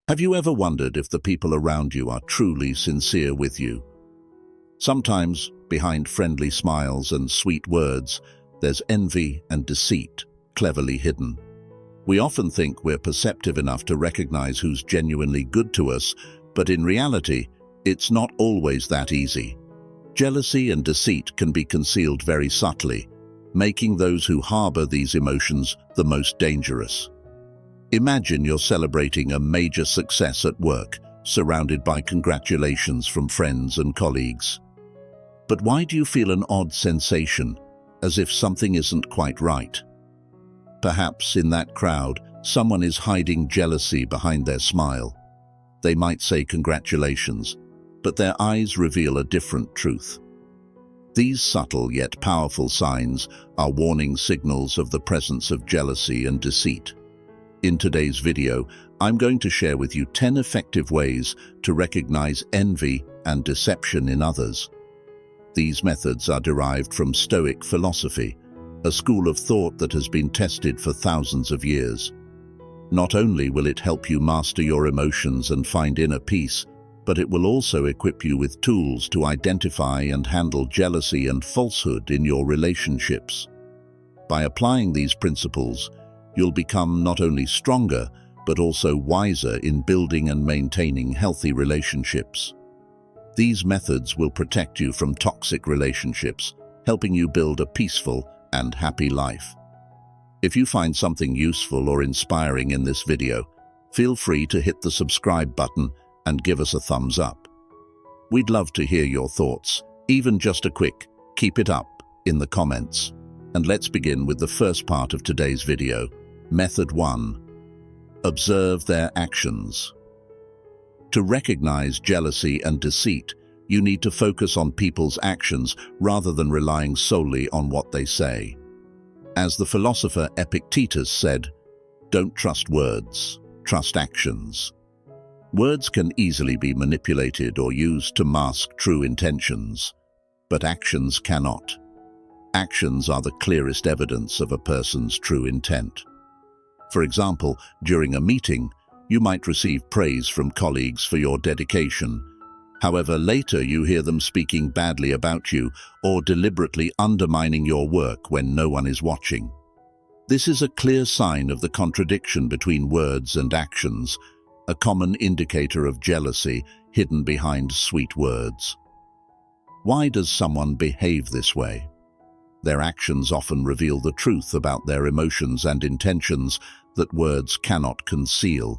Have you ever wondered if the people around you are truly sincere with you? Sometimes, behind friendly smiles and sweet words, there's envy and deceit, cleverly hidden. We often think we're perceptive enough to recognize who's genuinely good to us, but in reality, it's not always that easy. Jealousy and deceit can be concealed very subtly, making those who harbor these emotions the most dangerous. Imagine you're celebrating a major success at work, surrounded by congratulations from friends and colleagues. But why do you feel an odd sensation, as if something isn't quite right? Perhaps in that crowd, someone is hiding jealousy behind their smile. They might say congratulations, but their eyes reveal a different truth. These subtle yet powerful signs are warning signals of the presence of jealousy and deceit. In today's video, I'm going to share with you 10 effective ways to recognize envy and deception in others. These methods are derived from Stoic philosophy, a school of thought that has been tested for thousands of years. Not only will it help you master your emotions and find inner peace, but it will also equip you with tools to identify and handle jealousy and falsehood in your relationships. By applying these principles, you'll become not only stronger, but also wiser in building and maintaining healthy relationships. These methods will protect you from toxic relationships, helping you build a peaceful and happy life. If you find something useful or inspiring in this video, feel free to hit the subscribe button and give us a thumbs up. We'd love to hear your thoughts, even just a quick "keep it up" in the comments. And let's begin with the first part of today's video. Method 1. Observe their actions. To recognize jealousy and deceit, you need to focus on people's actions rather than relying solely on what they say. As the philosopher Epictetus said, "Don't trust words, trust actions." Words can easily be manipulated or used to mask true intentions, but actions cannot. Actions are the clearest evidence of a person's true intent. For example, during a meeting, you might receive praise from colleagues for your dedication. However, later you hear them speaking badly about you or deliberately undermining your work when no one is watching. This is a clear sign of the contradiction between words and actions, a common indicator of jealousy hidden behind sweet words. Why does someone behave this way? Their actions often reveal the truth about their emotions and intentions that words cannot conceal.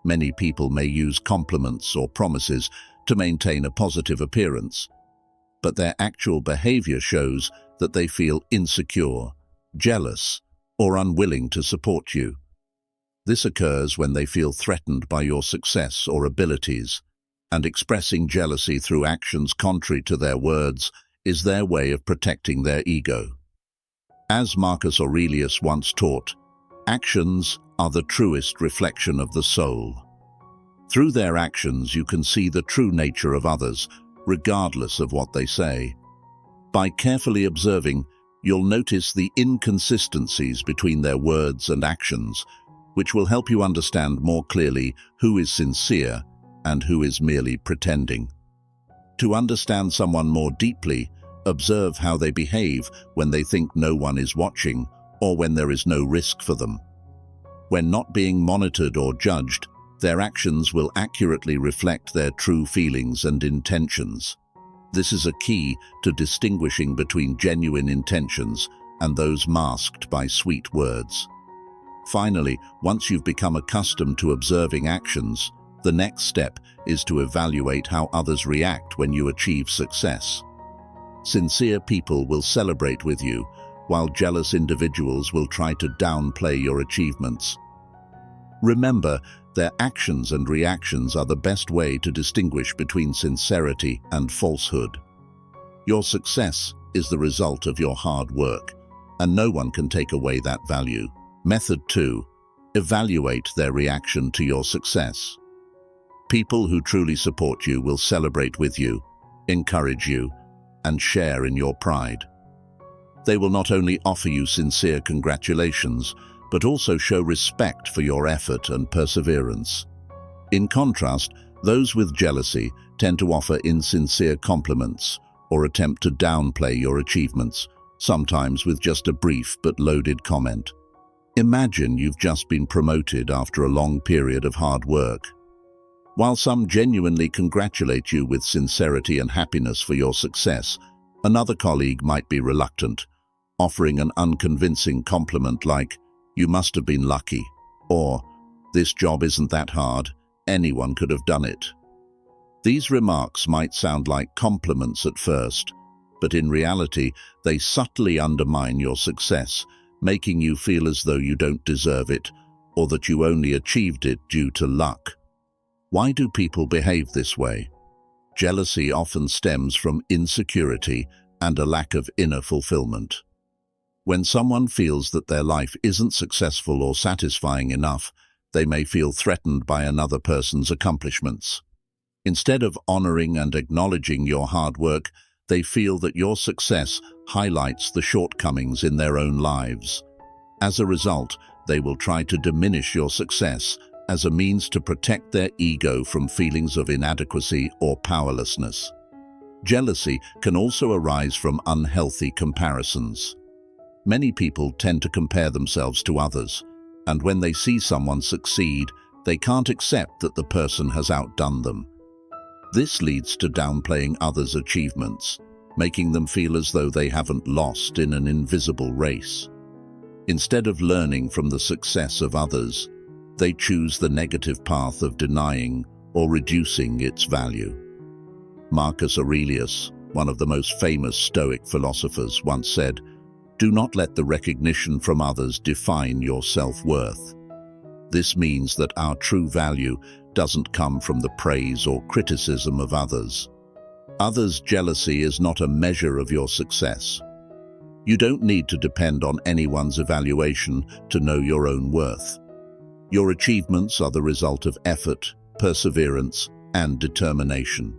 Many people may use compliments or promises to maintain a positive appearance, but their actual behavior shows that they feel insecure, jealous, or unwilling to support you. This occurs when they feel threatened by your success or abilities, and expressing jealousy through actions contrary to their words is their way of protecting their ego. As Marcus Aurelius once taught, actions are the truest reflection of the soul. Through their actions you can see the true nature of others, regardless of what they say. By carefully observing, you'll notice the inconsistencies between their words and actions, which will help you understand more clearly who is sincere and who is merely pretending. To understand someone more deeply, observe how they behave when they think no one is watching or when there is no risk for them. When not being monitored or judged, their actions will accurately reflect their true feelings and intentions. This is a key to distinguishing between genuine intentions and those masked by sweet words. Finally, once you've become accustomed to observing actions, the next step is to evaluate how others react when you achieve success. Sincere people will celebrate with you, while jealous individuals will try to downplay your achievements. Remember, their actions and reactions are the best way to distinguish between sincerity and falsehood. Your success is the result of your hard work, and no one can take away that value. Method 2. Evaluate their reaction to your success. People who truly support you will celebrate with you, encourage you, and share in your pride. They will not only offer you sincere congratulations, but also show respect for your effort and perseverance. In contrast, those with jealousy tend to offer insincere compliments or attempt to downplay your achievements, sometimes with just a brief but loaded comment. Imagine you've just been promoted after a long period of hard work. While some genuinely congratulate you with sincerity and happiness for your success, another colleague might be reluctant, offering an unconvincing compliment like, "You must have been lucky," or "This job isn't that hard, anyone could have done it." These remarks might sound like compliments at first, but in reality, they subtly undermine your success, making you feel as though you don't deserve it, or that you only achieved it due to luck. Why do people behave this way? Jealousy often stems from insecurity and a lack of inner fulfillment. When someone feels that their life isn't successful or satisfying enough, they may feel threatened by another person's accomplishments. Instead of honoring and acknowledging your hard work, they feel that your success highlights the shortcomings in their own lives. As a result, they will try to diminish your success as a means to protect their ego from feelings of inadequacy or powerlessness. Jealousy can also arise from unhealthy comparisons. Many people tend to compare themselves to others, and when they see someone succeed, they can't accept that the person has outdone them. This leads to downplaying others' achievements, making them feel as though they haven't lost in an invisible race. Instead of learning from the success of others, they choose the negative path of denying or reducing its value. Marcus Aurelius, one of the most famous Stoic philosophers, once said, "Do not let the recognition from others define your self-worth." This means that our true value doesn't come from the praise or criticism of others. Others' jealousy is not a measure of your success. You don't need to depend on anyone's evaluation to know your own worth. Your achievements are the result of effort, perseverance, and determination.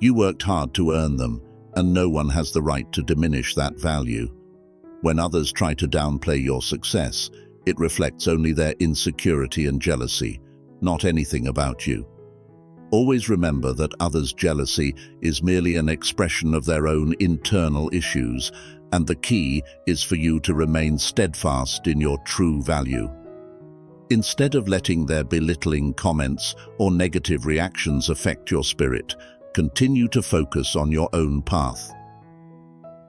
You worked hard to earn them, and no one has the right to diminish that value. When others try to downplay your success, it reflects only their insecurity and jealousy, not anything about you. Always remember that others' jealousy is merely an expression of their own internal issues, and the key is for you to remain steadfast in your true value. Instead of letting their belittling comments or negative reactions affect your spirit, continue to focus on your own path.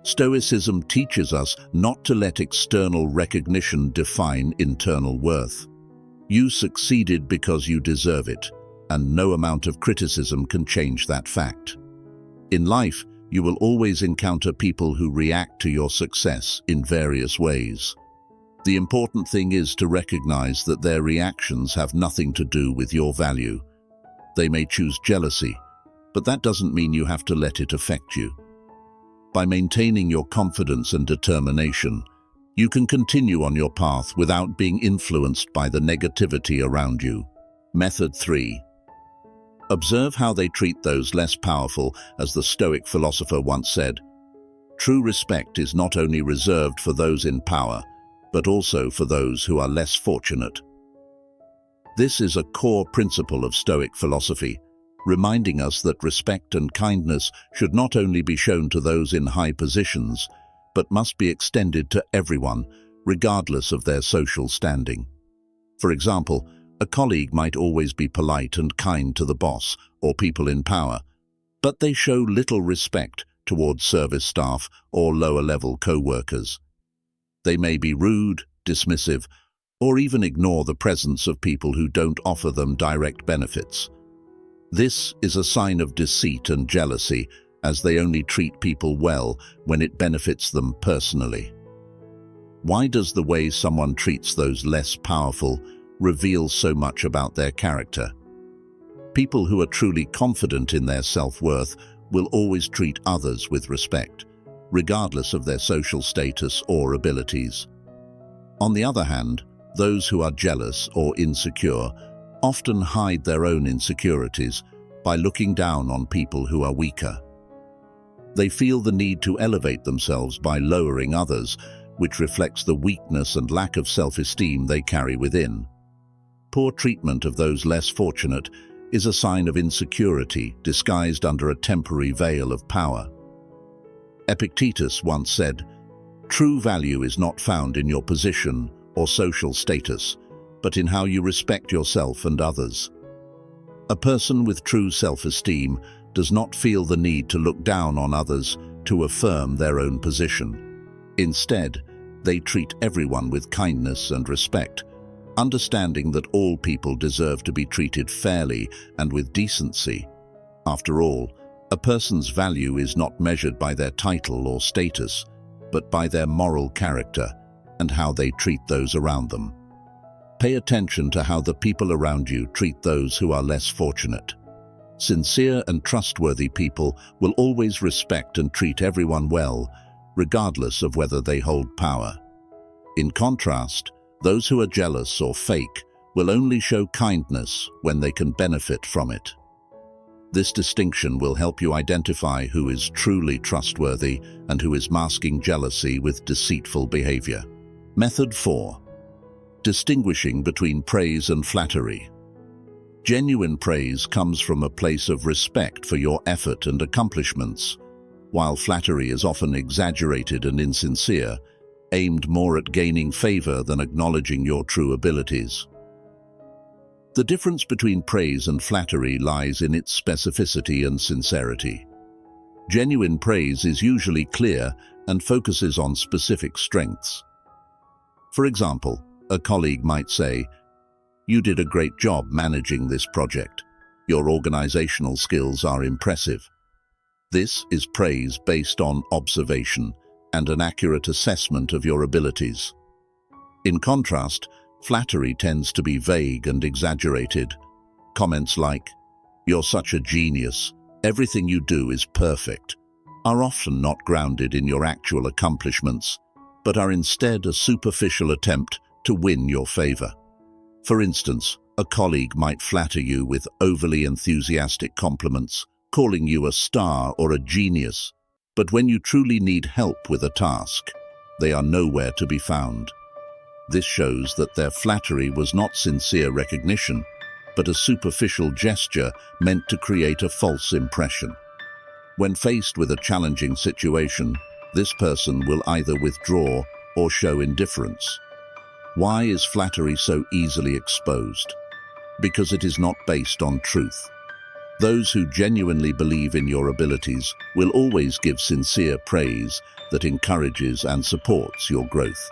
Stoicism teaches us not to let external recognition define internal worth. You succeeded because you deserve it, and no amount of criticism can change that fact. In life, you will always encounter people who react to your success in various ways. The important thing is to recognize that their reactions have nothing to do with your value. They may choose jealousy, but that doesn't mean you have to let it affect you. By maintaining your confidence and determination, you can continue on your path without being influenced by the negativity around you. Method 3. Observe how they treat those less powerful. As the Stoic philosopher once said, "True respect is not only reserved for those in power, but also for those who are less fortunate." This is a core principle of Stoic philosophy, reminding us that respect and kindness should not only be shown to those in high positions, but must be extended to everyone, regardless of their social standing. For example, a colleague might always be polite and kind to the boss or people in power, but they show little respect towards service staff or lower-level co-workers. They may be rude, dismissive, or even ignore the presence of people who don't offer them direct benefits. This is a sign of deceit and jealousy, as they only treat people well when it benefits them personally. Why does the way someone treats those less powerful reveal so much about their character? People who are truly confident in their self-worth will always treat others with respect, regardless of their social status or abilities. On the other hand, those who are jealous or insecure often hide their own insecurities by looking down on people who are weaker. They feel the need to elevate themselves by lowering others, which reflects the weakness and lack of self-esteem they carry within. Poor treatment of those less fortunate is a sign of insecurity disguised under a temporary veil of power. Epictetus once said, "True value is not found in your position or social status, but in how you respect yourself and others." A person with true self-esteem does not feel the need to look down on others to affirm their own position. Instead, they treat everyone with kindness and respect, understanding that all people deserve to be treated fairly and with decency. After all, a person's value is not measured by their title or status, but by their moral character and how they treat those around them. Pay attention to how the people around you treat those who are less fortunate. Sincere and trustworthy people will always respect and treat everyone well, regardless of whether they hold power. In contrast, those who are jealous or fake will only show kindness when they can benefit from it. This distinction will help you identify who is truly trustworthy and who is masking jealousy with deceitful behavior. Method 4. Distinguishing between praise and flattery. Genuine praise comes from a place of respect for your effort and accomplishments, while flattery is often exaggerated and insincere, aimed more at gaining favor than acknowledging your true abilities. The difference between praise and flattery lies in its specificity and sincerity. Genuine praise is usually clear and focuses on specific strengths. For example, a colleague might say, "You did a great job managing this project. Your organizational skills are impressive." This is praise based on observation and an accurate assessment of your abilities. In contrast, flattery tends to be vague and exaggerated. Comments like, "You're such a genius, everything you do is perfect," are often not grounded in your actual accomplishments, but are instead a superficial attempt to win your favor. For instance, a colleague might flatter you with overly enthusiastic compliments, calling you a star or a genius, but when you truly need help with a task, they are nowhere to be found. This shows that their flattery was not sincere recognition, but a superficial gesture meant to create a false impression. When faced with a challenging situation, this person will either withdraw or show indifference. Why is flattery so easily exposed? Because it is not based on truth. Those who genuinely believe in your abilities will always give sincere praise that encourages and supports your growth.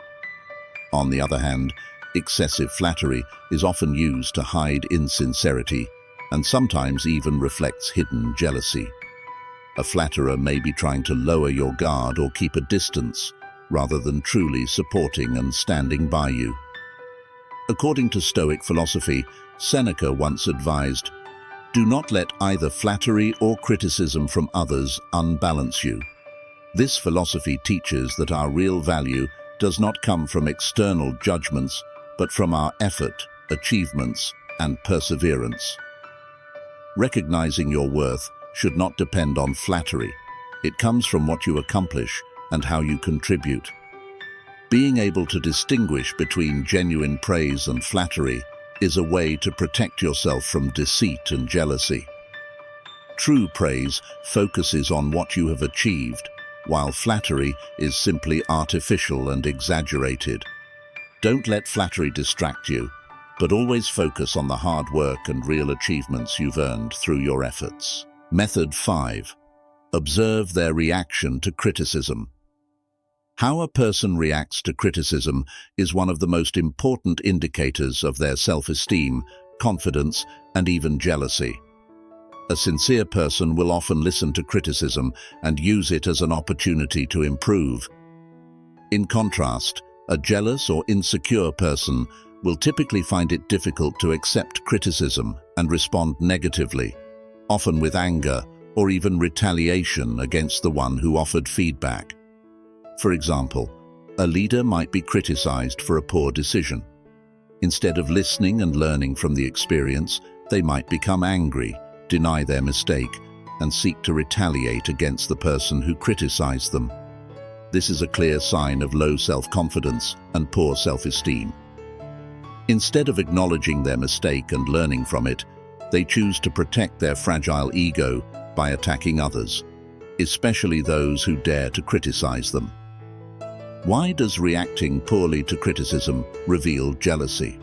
On the other hand, excessive flattery is often used to hide insincerity and sometimes even reflects hidden jealousy. A flatterer may be trying to lower your guard or keep a distance, rather than truly supporting and standing by you. According to Stoic philosophy, Seneca once advised, "Do not let either flattery or criticism from others unbalance you." This philosophy teaches that our real value does not come from external judgments, but from our effort, achievements, and perseverance. Recognizing your worth should not depend on flattery. It comes from what you accomplish and how you contribute. Being able to distinguish between genuine praise and flattery is a way to protect yourself from deceit and jealousy. True praise focuses on what you have achieved, while flattery is simply artificial and exaggerated. Don't let flattery distract you, but always focus on the hard work and real achievements you've earned through your efforts. Method 5. Observe their reaction to criticism. How a person reacts to criticism is one of the most important indicators of their self-esteem, confidence, and even jealousy. A sincere person will often listen to criticism and use it as an opportunity to improve. In contrast, a jealous or insecure person will typically find it difficult to accept criticism and respond negatively, often with anger or even retaliation against the one who offered feedback. For example, a leader might be criticized for a poor decision. Instead of listening and learning from the experience, they might become angry, deny their mistake, and seek to retaliate against the person who criticized them. This is a clear sign of low self-confidence and poor self-esteem. Instead of acknowledging their mistake and learning from it, they choose to protect their fragile ego by attacking others, especially those who dare to criticize them. Why does reacting poorly to criticism reveal jealousy?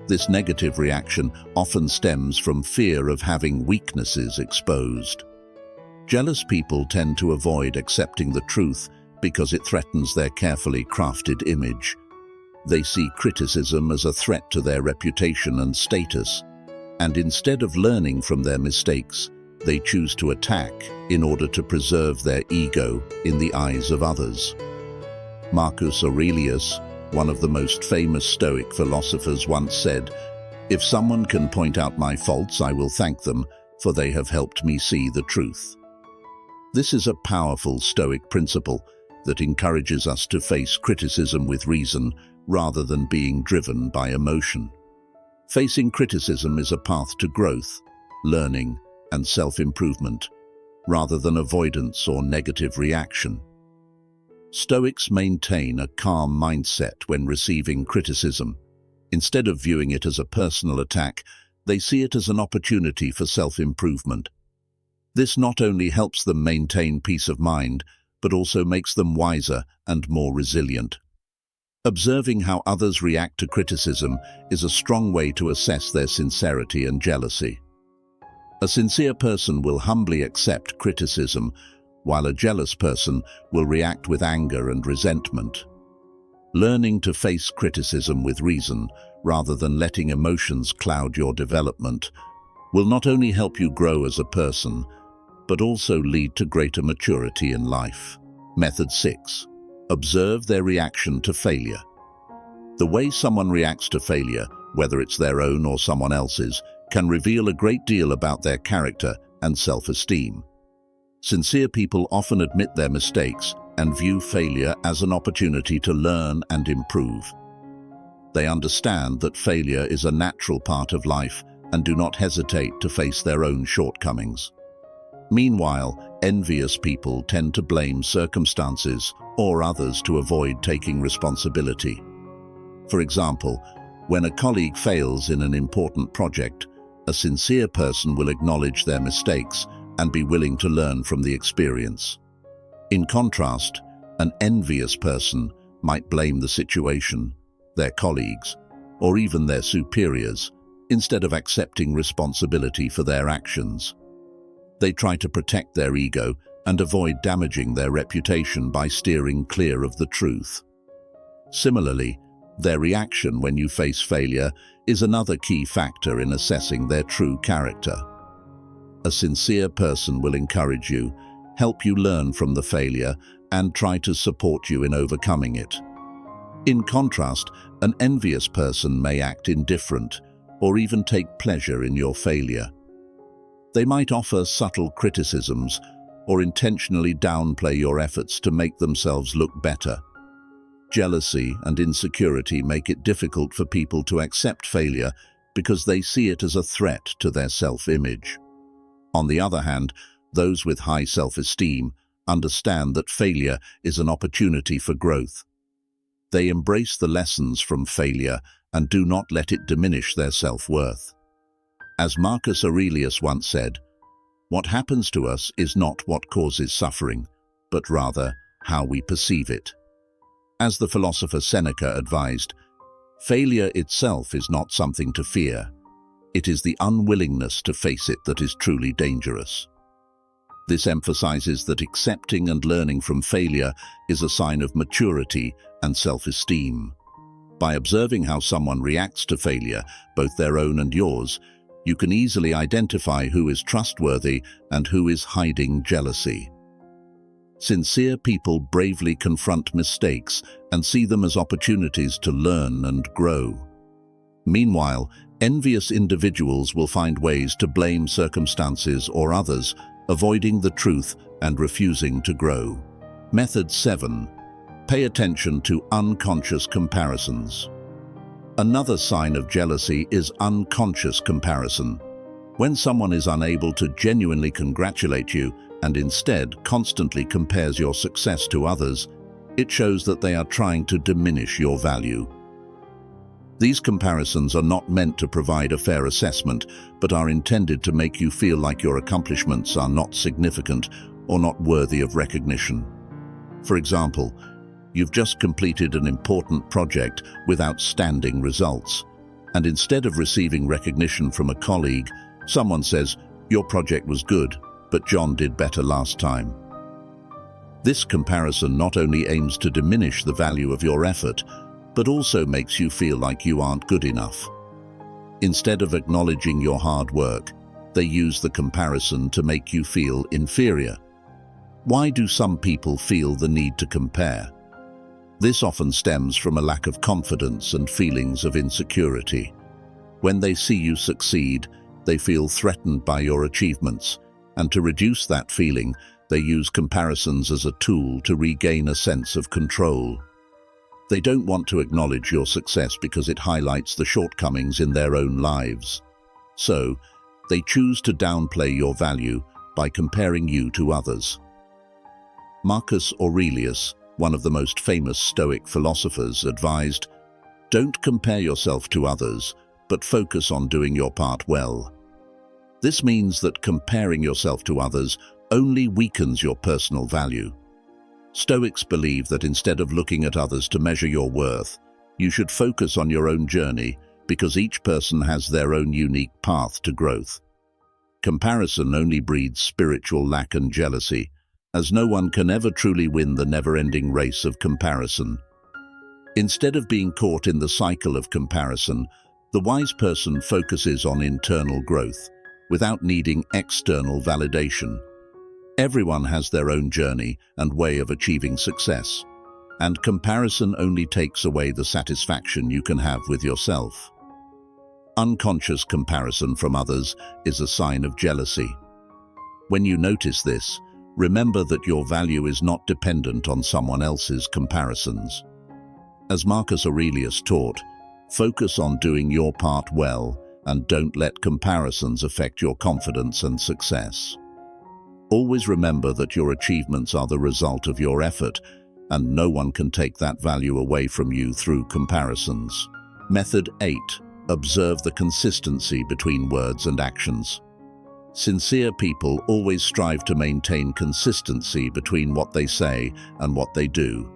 This negative reaction often stems from fear of having weaknesses exposed. Jealous people tend to avoid accepting the truth because it threatens their carefully crafted image. They see criticism as a threat to their reputation and status, and instead of learning from their mistakes, they choose to attack in order to preserve their ego in the eyes of others. Marcus Aurelius, one of the most famous Stoic philosophers, once said, "If someone can point out my faults, I will thank them, for they have helped me see the truth." This is a powerful Stoic principle that encourages us to face criticism with reason rather than being driven by emotion. Facing criticism is a path to growth, learning, and self-improvement, rather than avoidance or negative reaction. Stoics maintain a calm mindset when receiving criticism. Instead of viewing it as a personal attack, they see it as an opportunity for self-improvement. This not only helps them maintain peace of mind, but also makes them wiser and more resilient. Observing how others react to criticism is a strong way to assess their sincerity and jealousy. A sincere person will humbly accept criticism, while a jealous person will react with anger and resentment. Learning to face criticism with reason, rather than letting emotions cloud your development, will not only help you grow as a person, but also lead to greater maturity in life. Method 6. Observe their reaction to failure. The way someone reacts to failure, whether it's their own or someone else's, can reveal a great deal about their character and self-esteem. Sincere people often admit their mistakes and view failure as an opportunity to learn and improve. They understand that failure is a natural part of life and do not hesitate to face their own shortcomings. Meanwhile, envious people tend to blame circumstances or others to avoid taking responsibility. For example, when a colleague fails in an important project, a sincere person will acknowledge their mistakes and be willing to learn from the experience. In contrast, an envious person might blame the situation, their colleagues, or even their superiors, instead of accepting responsibility for their actions. They try to protect their ego and avoid damaging their reputation by steering clear of the truth. Similarly, their reaction when you face failure is another key factor in assessing their true character. A sincere person will encourage you, help you learn from the failure, and try to support you in overcoming it. In contrast, an envious person may act indifferent or even take pleasure in your failure. They might offer subtle criticisms or intentionally downplay your efforts to make themselves look better. Jealousy and insecurity make it difficult for people to accept failure because they see it as a threat to their self-image. On the other hand, those with high self-esteem understand that failure is an opportunity for growth. They embrace the lessons from failure and do not let it diminish their self-worth. As Marcus Aurelius once said, "What happens to us is not what causes suffering, but rather how we perceive it." As the philosopher Seneca advised, failure itself is not something to fear. It is the unwillingness to face it that is truly dangerous. This emphasizes that accepting and learning from failure is a sign of maturity and self-esteem. By observing how someone reacts to failure, both their own and yours, you can easily identify who is trustworthy and who is hiding jealousy. Sincere people bravely confront mistakes and see them as opportunities to learn and grow. Meanwhile, envious individuals will find ways to blame circumstances or others, avoiding the truth and refusing to grow. Method 7. Pay attention to unconscious comparisons. Another sign of jealousy is unconscious comparison. When someone is unable to genuinely congratulate you and instead constantly compares your success to others, it shows that they are trying to diminish your value. These comparisons are not meant to provide a fair assessment, but are intended to make you feel like your accomplishments are not significant or not worthy of recognition. For example, you've just completed an important project with outstanding results, and instead of receiving recognition from a colleague, someone says, "Your project was good, but John did better last time." This comparison not only aims to diminish the value of your effort, but also makes you feel like you aren't good enough. Instead of acknowledging your hard work, they use the comparison to make you feel inferior. Why do some people feel the need to compare? This often stems from a lack of confidence and feelings of insecurity. When they see you succeed, they feel threatened by your achievements, and to reduce that feeling, they use comparisons as a tool to regain a sense of control. They don't want to acknowledge your success because it highlights the shortcomings in their own lives. So, they choose to downplay your value by comparing you to others. Marcus Aurelius, one of the most famous Stoic philosophers, advised, "Don't compare yourself to others, but focus on doing your part well." This means that comparing yourself to others only weakens your personal value. Stoics believe that instead of looking at others to measure your worth, you should focus on your own journey because each person has their own unique path to growth. Comparison only breeds spiritual lack and jealousy, as no one can ever truly win the never-ending race of comparison. Instead of being caught in the cycle of comparison, the wise person focuses on internal growth, without needing external validation. Everyone has their own journey and way of achieving success, and comparison only takes away the satisfaction you can have with yourself. Unconscious comparison from others is a sign of jealousy. When you notice this, remember that your value is not dependent on someone else's comparisons. As Marcus Aurelius taught, focus on doing your part well and don't let comparisons affect your confidence and success. Always remember that your achievements are the result of your effort, and no one can take that value away from you through comparisons. Method 8. Observe the consistency between words and actions. Sincere people always strive to maintain consistency between what they say and what they do.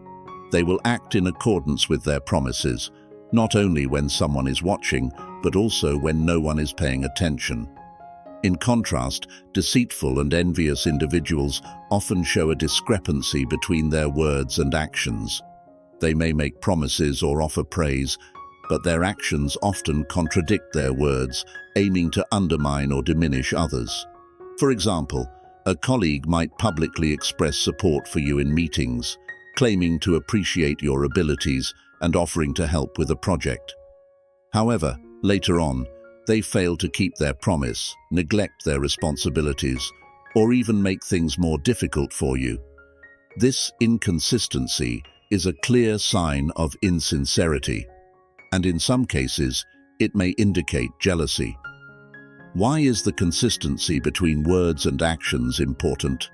They will act in accordance with their promises, not only when someone is watching, but also when no one is paying attention. In contrast, deceitful and envious individuals often show a discrepancy between their words and actions. They may make promises or offer praise, but their actions often contradict their words, aiming to undermine or diminish others. For example, a colleague might publicly express support for you in meetings, claiming to appreciate your abilities and offering to help with a project. However, later on, they fail to keep their promise, neglect their responsibilities, or even make things more difficult for you. This inconsistency is a clear sign of insincerity, and in some cases, it may indicate jealousy. Why is the consistency between words and actions important?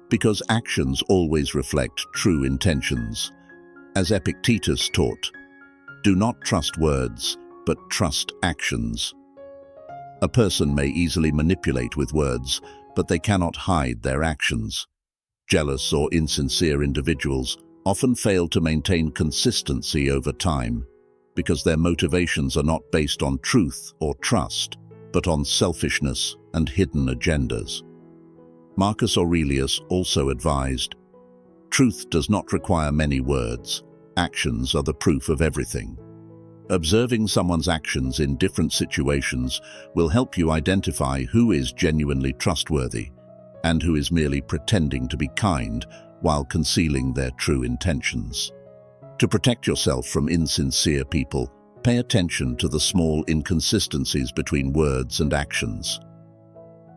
Because actions always reflect true intentions. As Epictetus taught, do not trust words, but trust actions. A person may easily manipulate with words, but they cannot hide their actions. Jealous or insincere individuals often fail to maintain consistency over time because their motivations are not based on truth or trust, but on selfishness and hidden agendas. Marcus Aurelius also advised, "Truth does not require many words. Actions are the proof of everything." Observing someone's actions in different situations will help you identify who is genuinely trustworthy and who is merely pretending to be kind while concealing their true intentions. To protect yourself from insincere people, pay attention to the small inconsistencies between words and actions.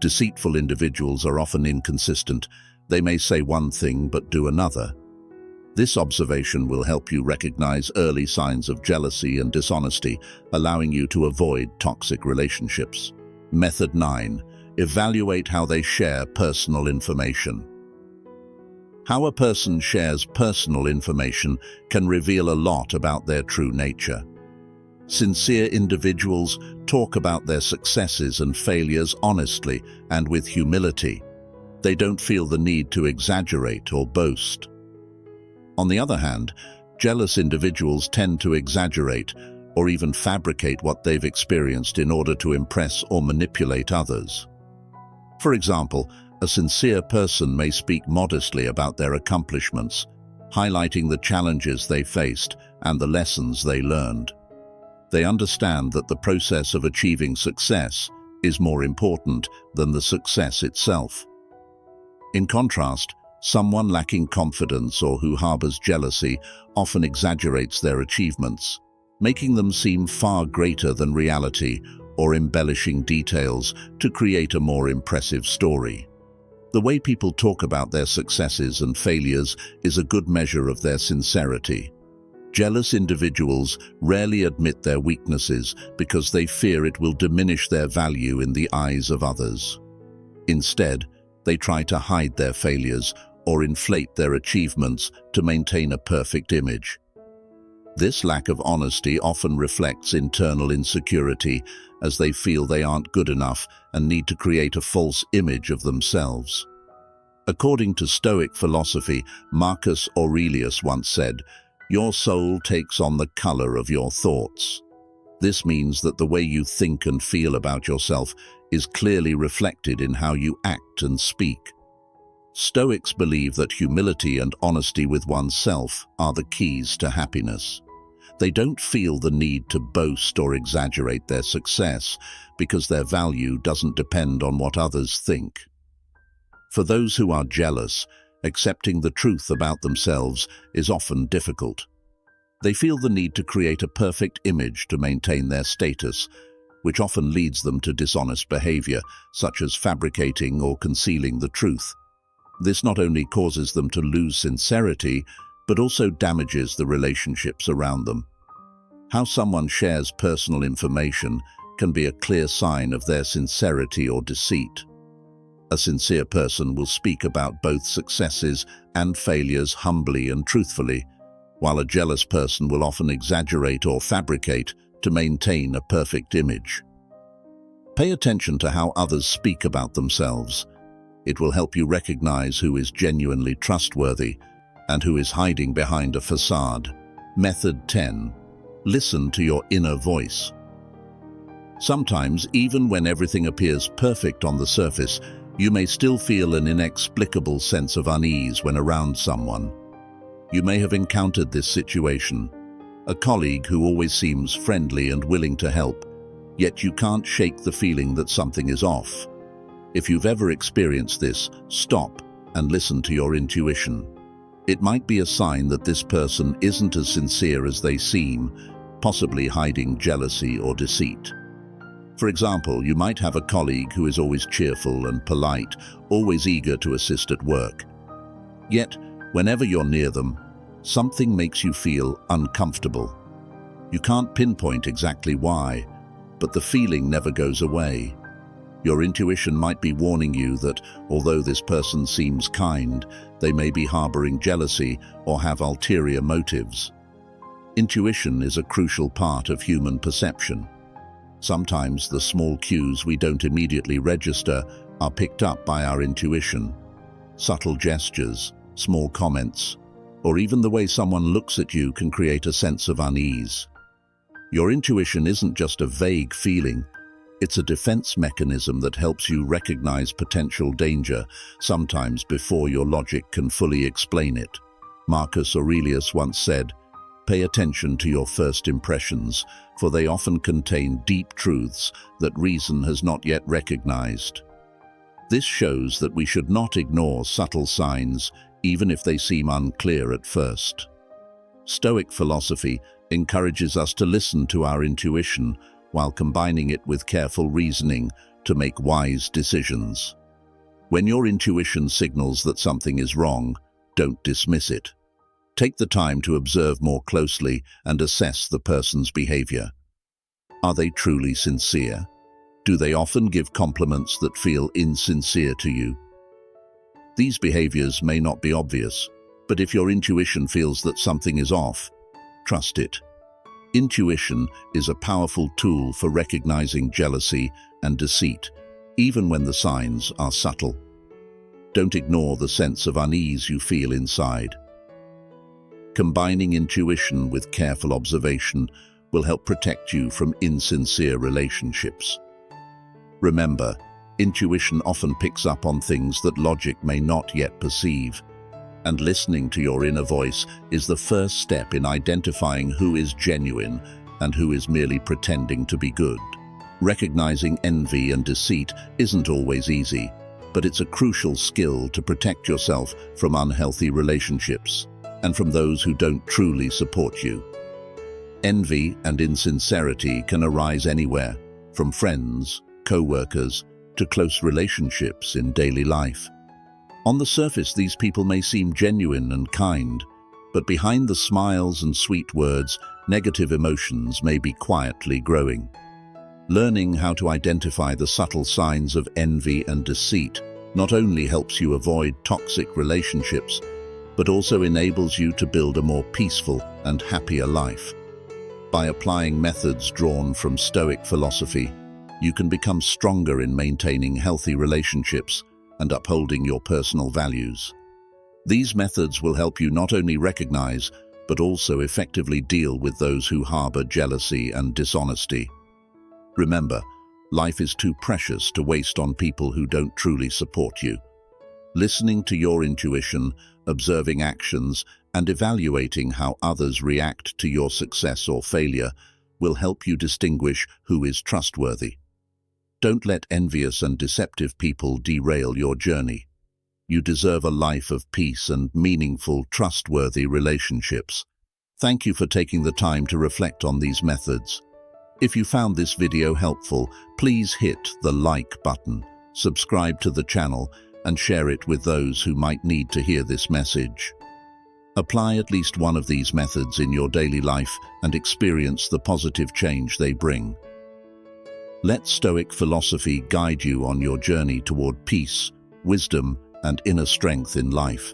Deceitful individuals are often inconsistent. They may say one thing but do another. This observation will help you recognize early signs of jealousy and dishonesty, allowing you to avoid toxic relationships. Method 9. Evaluate how they share personal information. How a person shares personal information can reveal a lot about their true nature. Sincere individuals talk about their successes and failures honestly and with humility. They don't feel the need to exaggerate or boast. On the other hand, jealous individuals tend to exaggerate or even fabricate what they've experienced in order to impress or manipulate others. For example, a sincere person may speak modestly about their accomplishments, highlighting the challenges they faced and the lessons they learned. They understand that the process of achieving success is more important than the success itself. In contrast, someone lacking confidence or who harbors jealousy often exaggerates their achievements, making them seem far greater than reality or embellishing details to create a more impressive story. The way people talk about their successes and failures is a good measure of their sincerity. Jealous individuals rarely admit their weaknesses because they fear it will diminish their value in the eyes of others. Instead, they try to hide their failures or inflate their achievements to maintain a perfect image. This lack of honesty often reflects internal insecurity, as they feel they aren't good enough and need to create a false image of themselves. According to Stoic philosophy, Marcus Aurelius once said, "Your soul takes on the color of your thoughts." This means that the way you think and feel about yourself is clearly reflected in how you act and speak. Stoics believe that humility and honesty with oneself are the keys to happiness. They don't feel the need to boast or exaggerate their success because their value doesn't depend on what others think. For those who are jealous, accepting the truth about themselves is often difficult. They feel the need to create a perfect image to maintain their status, which often leads them to dishonest behavior, such as fabricating or concealing the truth. This not only causes them to lose sincerity, but also damages the relationships around them. How someone shares personal information can be a clear sign of their sincerity or deceit. A sincere person will speak about both successes and failures humbly and truthfully, while a jealous person will often exaggerate or fabricate to maintain a perfect image. Pay attention to how others speak about themselves. It will help you recognize who is genuinely trustworthy and who is hiding behind a facade. Method 10. Listen to your inner voice. Sometimes, even when everything appears perfect on the surface, you may still feel an inexplicable sense of unease when around someone. You may have encountered this situation. A colleague who always seems friendly and willing to help, yet you can't shake the feeling that something is off. If you've ever experienced this, stop and listen to your intuition. It might be a sign that this person isn't as sincere as they seem, possibly hiding jealousy or deceit. For example, you might have a colleague who is always cheerful and polite, always eager to assist at work. Yet, whenever you're near them, something makes you feel uncomfortable. You can't pinpoint exactly why, but the feeling never goes away. Your intuition might be warning you that although this person seems kind, they may be harboring jealousy or have ulterior motives. Intuition is a crucial part of human perception. Sometimes the small cues we don't immediately register are picked up by our intuition. Subtle gestures, small comments, or even the way someone looks at you can create a sense of unease. Your intuition isn't just a vague feeling. It's a defense mechanism that helps you recognize potential danger, sometimes before your logic can fully explain it. Marcus Aurelius once said, "Pay attention to your first impressions, for they often contain deep truths that reason has not yet recognized." This shows that we should not ignore subtle signs, even if they seem unclear at first. Stoic philosophy encourages us to listen to our intuition while combining it with careful reasoning to make wise decisions. When your intuition signals that something is wrong, don't dismiss it. Take the time to observe more closely and assess the person's behavior. Are they truly sincere? Do they often give compliments that feel insincere to you? These behaviors may not be obvious, but if your intuition feels that something is off, trust it. Intuition is a powerful tool for recognizing jealousy and deceit, even when the signs are subtle. Don't ignore the sense of unease you feel inside. Combining intuition with careful observation will help protect you from insincere relationships. Remember, intuition often picks up on things that logic may not yet perceive, and listening to your inner voice is the first step in identifying who is genuine and who is merely pretending to be good. Recognizing envy and deceit isn't always easy, but it's a crucial skill to protect yourself from unhealthy relationships and from those who don't truly support you. Envy and insincerity can arise anywhere, from friends, co-workers, to close relationships in daily life. On the surface, these people may seem genuine and kind, but behind the smiles and sweet words, negative emotions may be quietly growing. Learning how to identify the subtle signs of envy and deceit not only helps you avoid toxic relationships, but also enables you to build a more peaceful and happier life. By applying methods drawn from Stoic philosophy, you can become stronger in maintaining healthy relationships and upholding your personal values. These methods will help you not only recognize, but also effectively deal with those who harbor jealousy and dishonesty. Remember, life is too precious to waste on people who don't truly support you. Listening to your intuition, observing actions, and evaluating how others react to your success or failure will help you distinguish who is trustworthy. Don't let envious and deceptive people derail your journey. You deserve a life of peace and meaningful, trustworthy relationships. Thank you for taking the time to reflect on these methods. If you found this video helpful, please hit the like button, subscribe to the channel, and share it with those who might need to hear this message. Apply at least one of these methods in your daily life and experience the positive change they bring. Let Stoic philosophy guide you on your journey toward peace, wisdom, and inner strength in life.